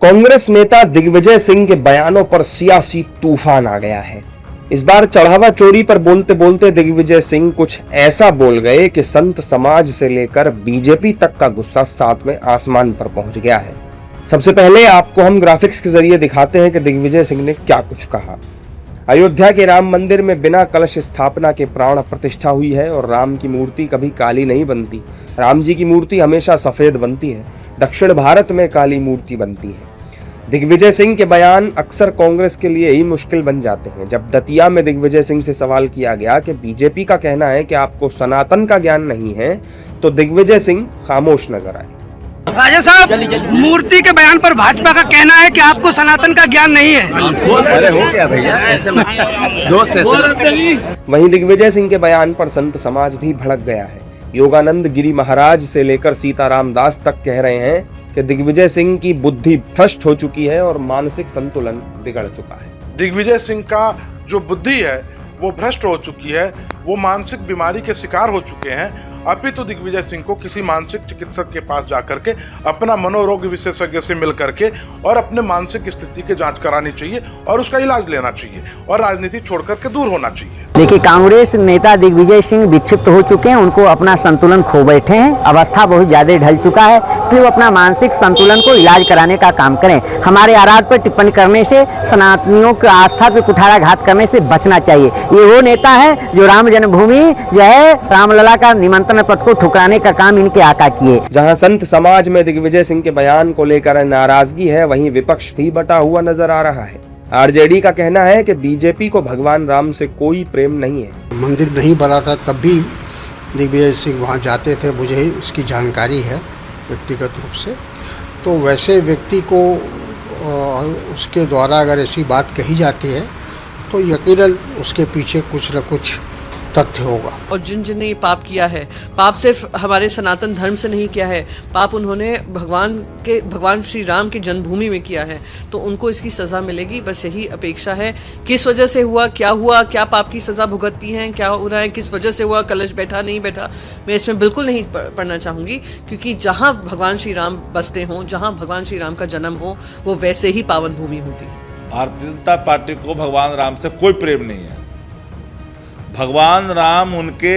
कांग्रेस नेता दिग्विजय सिंह के बयानों पर सियासी तूफान आ गया है। इस बार चढ़ावा चोरी पर बोलते बोलते दिग्विजय सिंह कुछ ऐसा बोल गए कि संत समाज से लेकर बीजेपी तक का गुस्सा सातवें आसमान पर पहुंच गया है। सबसे पहले आपको हम ग्राफिक्स के जरिए दिखाते हैं कि दिग्विजय सिंह ने क्या कुछ कहा। अयोध्या के राम मंदिर में बिना कलश स्थापना के प्राण प्रतिष्ठा हुई है और राम की मूर्ति कभी काली नहीं बनती। राम जी की मूर्ति हमेशा सफेद बनती है। दक्षिण भारत में काली मूर्ति बनती है। दिग्विजय सिंह के बयान अक्सर कांग्रेस के लिए ही मुश्किल बन जाते हैं। जब दतिया में दिग्विजय सिंह से सवाल किया गया कि बीजेपी का कहना है कि आपको सनातन का ज्ञान नहीं है, तो दिग्विजय सिंह खामोश नजर आए। राजा साहब, मूर्ति के बयान पर भाजपा का कहना है कि आपको सनातन का ज्ञान नहीं है। अरे हो गया भैया, ऐसे में दोस्त ऐसे। वहीं दिग्विजय सिंह के बयान पर संत समाज भी भड़क गया है। योगानंद गिरी महाराज से लेकर सीताराम दास तक कह रहे हैं कि दिग्विजय सिंह की बुद्धि भ्रष्ट हो चुकी है और मानसिक संतुलन बिगड़ चुका है। दिग्विजय सिंह का जो बुद्धि है वो भ्रष्ट हो चुकी है, वो मानसिक बीमारी के शिकार हो चुके हैं। अपितु दिग्विजय सिंह को किसी मानसिक चिकित्सक के पास जाकर के अपना मनोरोग विशेषज्ञ से मिल करके और अपने मानसिक स्थिति की जांच करानी चाहिए और उसका इलाज लेना चाहिए और राजनीति छोड़ करके दूर होना चाहिए। देखिए, कांग्रेस नेता दिग्विजय सिंह विक्षिप्त हो चुके हैं, उनको अपना संतुलन खो बैठे हैं, अवस्था बहुत ज्यादा ढल चुका है, इसलिए वो अपना मानसिक संतुलन को इलाज कराने का काम करें। हमारे आराध पर टिप्पणी करने से, सनातनियों की आस्था पे कुठाराघात करने से बचना चाहिए। ये वो नेता है जो राम जन्मभूमि जो है रामलला का निमंत्रण पद को ठुकराने का काम इनके आका किए। जहां संत समाज में दिग्विजय सिंह के बयान को लेकर नाराजगी है, वहीं विपक्ष भी बटा हुआ नजर आ रहा है। आरजेडी का कहना है कि बीजेपी को भगवान राम से कोई प्रेम नहीं है। मंदिर नहीं बना था तब भी दिग्विजय सिंह वहाँ जाते थे, मुझे इसकी जानकारी है व्यक्तिगत रूप से। तो वैसे व्यक्ति को उसके द्वारा अगर ऐसी बात कही जाती है तो यकीनन उसके पीछे कुछ न कुछ तथ्य होगा। और जिन्होंने ये पाप किया है, पाप सिर्फ हमारे सनातन धर्म से नहीं किया है, पाप उन्होंने भगवान श्री राम की जन्मभूमि में किया है, तो उनको इसकी सज़ा मिलेगी। बस यही अपेक्षा है। किस वजह से हुआ, क्या पाप की सज़ा भुगतती हैं, क्या हो रहा है, किस वजह से हुआ, कलश बैठा नहीं बैठा, मैं इसमें बिल्कुल नहीं पढ़ना चाहूँगी, क्योंकि जहाँ भगवान श्री राम बसते हों, जहाँ भगवान श्री राम का जन्म हो, वो वैसे ही पावन भूमि होती है। भारतीय जनता पार्टी को भगवान राम से कोई प्रेम नहीं है। भगवान राम उनके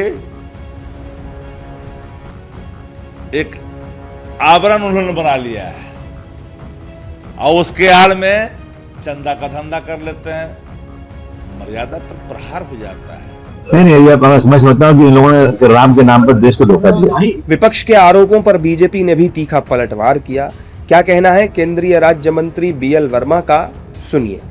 एक आवरण उन्होंने बना लिया है और उसके आड़ में चंदा का धंधा कर लेते हैं, मर्यादा पर प्रहार हो जाता है। नहीं, मैं समझता हूं कि इन लोगों ने राम के नाम पर देश को धोखा दिया। विपक्ष के आरोपों पर बीजेपी ने भी तीखा पलटवार किया। क्या कहना है केंद्रीय राज्य मंत्री बीएल वर्मा का, सुनिए।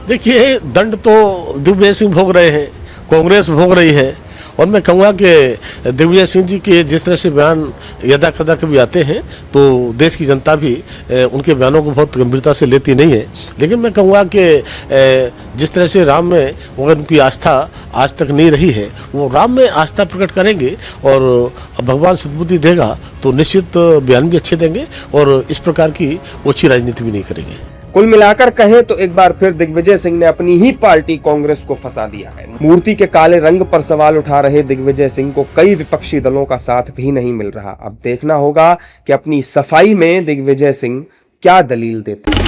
देखिए, दंड तो दिग्विजय सिंह भोग रहे हैं, कांग्रेस भोग रही है, और मैं कहूँगा कि दिग्विजय सिंह जी के जिस तरह से बयान यदा कदा कभी आते हैं तो देश की जनता भी उनके बयानों को बहुत गंभीरता से लेती नहीं है। लेकिन मैं कहूँगा कि जिस तरह से राम में अगर उनकी आस्था आज तक नहीं रही है, वो राम में आस्था प्रकट करेंगे और भगवान सद्बुद्धि देगा तो निश्चित बयान भी अच्छे देंगे और इस प्रकार की ओछी राजनीति भी नहीं करेंगे। कुल मिलाकर कहें तो एक बार फिर दिग्विजय सिंह ने अपनी ही पार्टी कांग्रेस को फंसा दिया है। मूर्ति के काले रंग पर सवाल उठा रहे दिग्विजय सिंह को कई विपक्षी दलों का साथ भी नहीं मिल रहा। अब देखना होगा कि अपनी सफाई में दिग्विजय सिंह क्या दलील देते हैं।